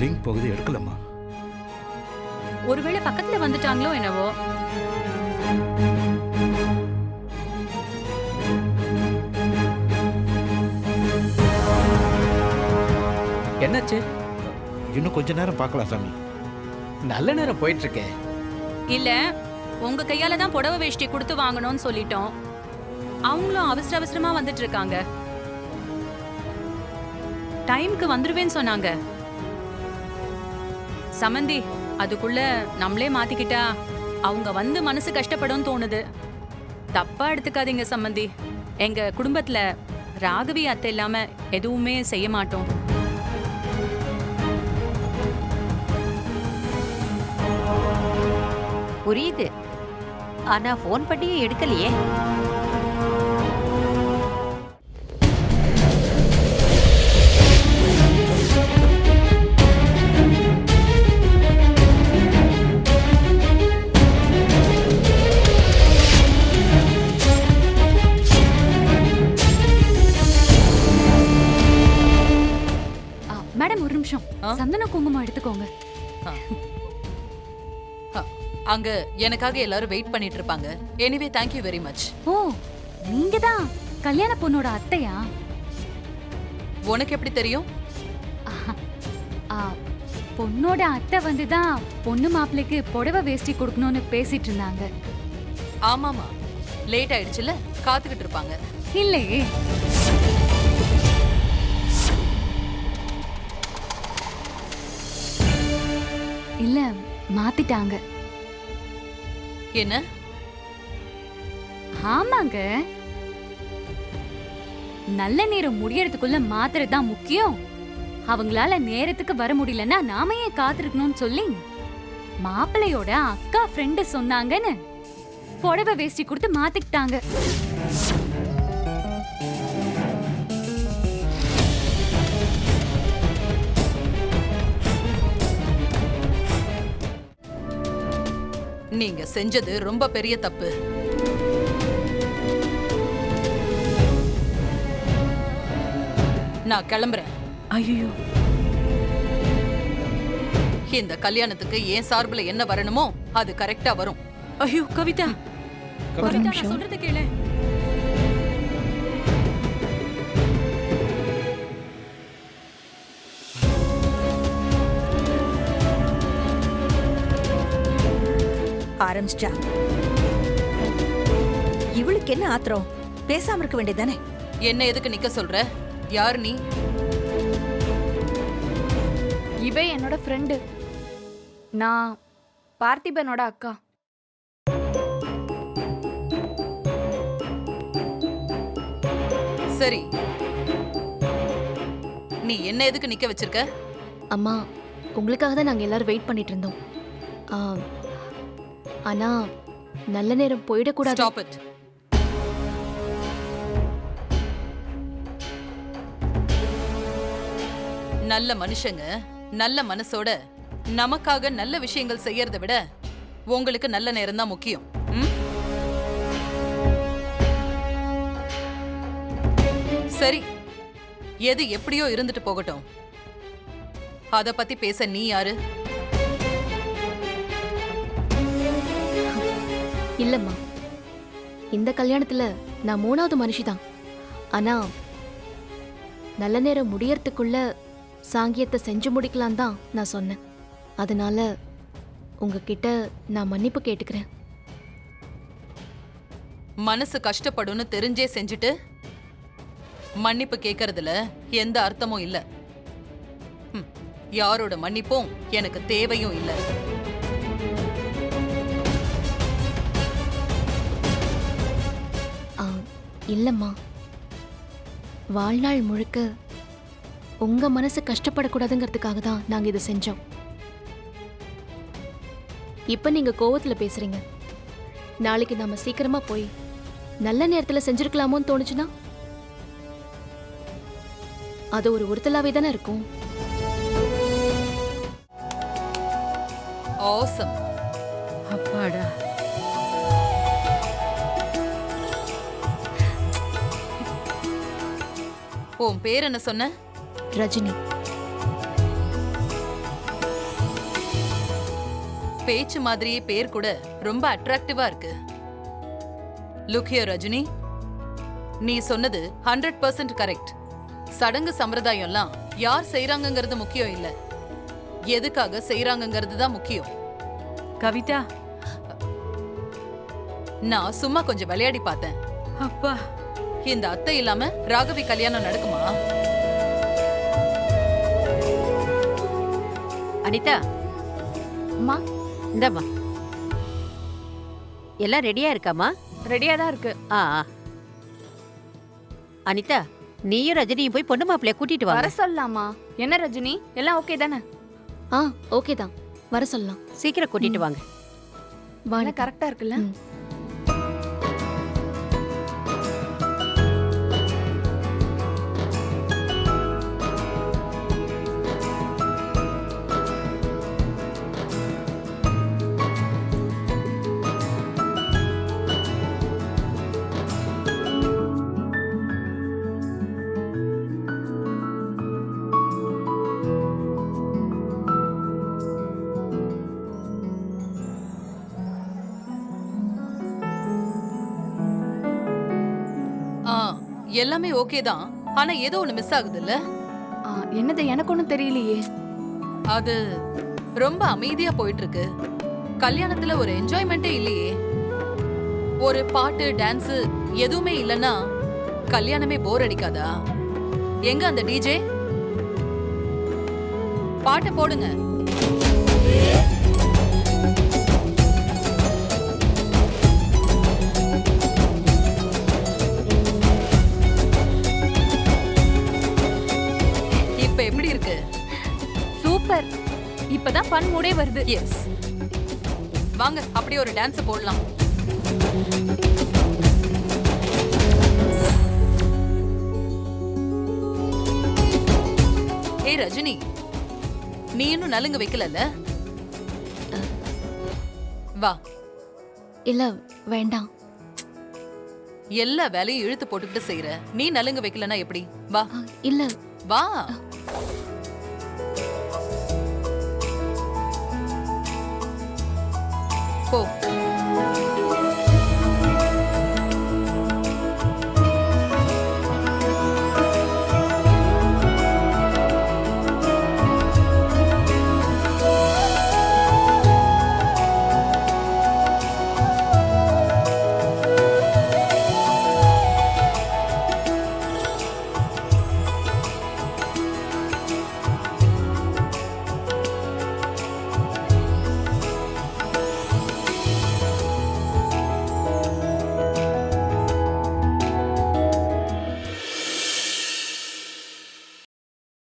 Ring போகுது, எடுக்கலம்மா. ஒருவேளை பக்கத்துல வந்துட்டாங்களோ என்னவோ. என்னாச்சு? இன்னும் கொஞ்ச நேரம் பார்க்கலாம் சாமி. நல்ல நேரம் போயிட்டு இருக்கே. இல்ல, உங்க கையால தான் புடவை வேஷ்டி கொடுத்து வாங்கணும்னு சொல்லிட்டோம். அவங்களும் அவசர அவசரமா வந்துட்டு இருக்காங்க. டைம்க்கு வந்துருவேன்னு சொன்னாங்க. சமந்தி, அதுக்குள்ள நம்மளே மாத்திக்கிட்டா அவங்க வந்து மனசு கஷ்டப்படும் தோணுது. தப்பா எடுத்துக்காதீங்க சம்மந்தி. எங்க குடும்பத்துல ராகவி அத்தை இல்லாம எதுவுமே செய்ய மாட்டோம். புரியுது, ஆனா ஃபோன் பண்ணியும் எடுக்கலையே. மேடம் ஒரு நிமிஷம், சந்தன குங்குமம் எடுத்துக்கோங்க. அங்க எனக்காக எல்லாரும் வெயிட் பண்ணிட்டு இருப்பாங்க. Anyway thank you very much. ஓ, நீங்க தான் கல்யாண பொண்ணோட அத்தையா? உனக்கு எப்படி தெரியும்? பொண்ணோட அத்தை வந்துதான் பொண்ணு மாப்பிள்ளைக்கு புடவை வேஷ்டி கொடுக்கணும்னு பேசிட்டு இருந்தாங்க. ஆமாமா, லேட் ஆயிடுச்சுல, காத்துக்கிட்டு இருப்பாங்க. இல்லையே. இல்ல, மாத்திட்டாங்க. என்ன? ஆமாங்க, நல்ல நேரம் முடியறதுக்குள்ள மாத்துறது தான் முக்கியம். அவங்களால நேரத்துக்கு வர முடியலன்னா நாம ஏன் காத்திருக்கணும்னு சொல்லி மாப்பிள்ளையோட அக்கா ஃப்ரெண்டு சொன்னாங்கன்னு புடவை வேஷ்டி கொடுத்து மாத்திக்கிட்டாங்க. நீங்க செஞ்சது ரொம்ப பெரிய தப்பு. நான் கிளம்புறேன். ஐயோ, இந்த கல்யாணத்துக்கு ஏன் சார்புல என்ன வரணுமோ அது கரெக்டா வரும். ஐயோ கவிதா, கவிதா நான் சொல்றது கேளு. ஆரம்பிச்சிட்டா. இவளுக்கு என்ன ஆத்திரம்? பேசாம இருக்க வேண்டியதானே? என்ன எதுக்கு நிக்க சொல்ற? யார் நீ? இவ என்னோட ஃப்ரெண்டு. நான் பார்த்திபனோட அக்கா. சரி, நீ என்ன எதுக்கு நிக்க வச்சிருக்க? அம்மா, உங்களுக்காக தான் நாங்கள் எல்லாரும் வெயிட் பண்ணிட்டு இருந்தோம். ஆனா நல்ல நேரம் போயிடக்கூடாது. Stop it. நல்ல மனுஷங்க நல்ல மனசோட நமக்காக நல்ல விஷயங்கள் செய்யறதை விட உங்களுக்கு நல்ல நேரம் தான் முக்கியம். சரி, எது எப்படியோ இருந்துட்டு போகட்டும். அத பத்தி பேச நீ யாரு? இல்லம்மா, இந்த கல்யாணத்துல நான் 3வது மனுஷி தான். ஆனா நல்ல நேரம் முடியறதுக்குள்ள சாங்கியத்தை செஞ்சு முடிக்கலாம் தான் நான் சொன்னேன். அதனால உங்ககிட்ட நான் மன்னிப்பு கேட்டுக்கிறேன். மனசு கஷ்டப்படும்னு தெரிஞ்சே செஞ்சுட்டு மன்னிப்பு கேட்கறதுல எந்த அர்த்தமும் இல்ல. யாரோட மன்னிப்பும் எனக்கு தேவையும் இல்லை. இல்லம்மா, வாழ்நாள் முழுக்க உங்க மனசு கஷ்டப்படக்கூடாதுங்கிறதுக்காக தான் நாங்க இதை செஞ்சோம். இப்ப நீங்க கோவத்துல பேசுறீங்க. நாளைக்கு நாம சீக்கிரமா போய் நல்ல நேரத்துல செஞ்சிருக்கலாமோன்னு தோணுச்சுன்னா அது ஒரு உறுத்தலாவே தானே இருக்கும். ஆசம். அப்பாடா. உன் பேர் என்ன சொன்ன? ரஜினி. பேச்சு மாதிரியே பேர் கூட ரொம்ப அட்ராக்டிவா இருக்கு. லுக் ஹியர் ரஜினி, நீ சொன்னது 100% கரெக்ட். சடங்கு சம்பிரதாயம்லாம் யார் செய்றாங்கங்கிறது முக்கியம் இல்ல, எதுக்காக செய்றாங்கங்கிறது தான் முக்கியம். கவிதா, நான் சும்மா கொஞ்சம் விளையாடி பார்த்தேன். அப்பா, இந்த அத்தை இல்லாம ராகவி கல்யாணம் நடக்குமா? அனிதா, அம்மா இந்தாம்மா. எல்லாம் ரெடியா இருக்காமா? ரெடியா தான் இருக்கு. ஆ ஆ. அனிதா, நீயும் ரஜினியும் போய் பொண்ணு மாப்பிள்ளைய கூட்டிட்டு வர வர. சொல்லலாமா? என்ன ரஜினி, எல்லாம் ஓகே தானே? ஆ ஓகே தான், வர சொல்லலாம். சீக்கிரம் கூட்டிட்டு வாங்க. வாங்க. கரெக்டா இருக்குல்ல? ம். ஆ, எல்லாமே ஓகே தான். ஆனா ஏதோ ஒண்ணு மிஸ் ஆகுது இல்ல? என்னது, எனக்கு ஒன்றும் தெரியலையே. அது ரொம்ப அமைதியா போயிட்டு இருக்கு. கல்யாணத்துல ஒரு என்ஜாய்மெண்டே இல்லையே. ஒரு பாட்டு டான்ஸ் எதுவுமே இல்லனா கல்யாணமே போர் அடிக்காதா? எங்க அந்த டிஜே? பாட்டு போடுங்க. இப்ப எப்படி இருக்கு? சூப்பர், இப்பதான் ஃபன் மூடே வருது. எஸ், வாங்க அப்படியே ஒரு டான்ஸ் போடலாம். ஏய் ரஜினி, நீ இன்னும் நலுங்கு வைக்கலல்ல? வா. இல்ல வேண்டாம். எல்லா வேலையும் இழுத்து போட்டுக்கிட்டு செய்யற, நீ நலுங்கு வைக்கலன்னா எப்படி? வா இல்ல வா. போ.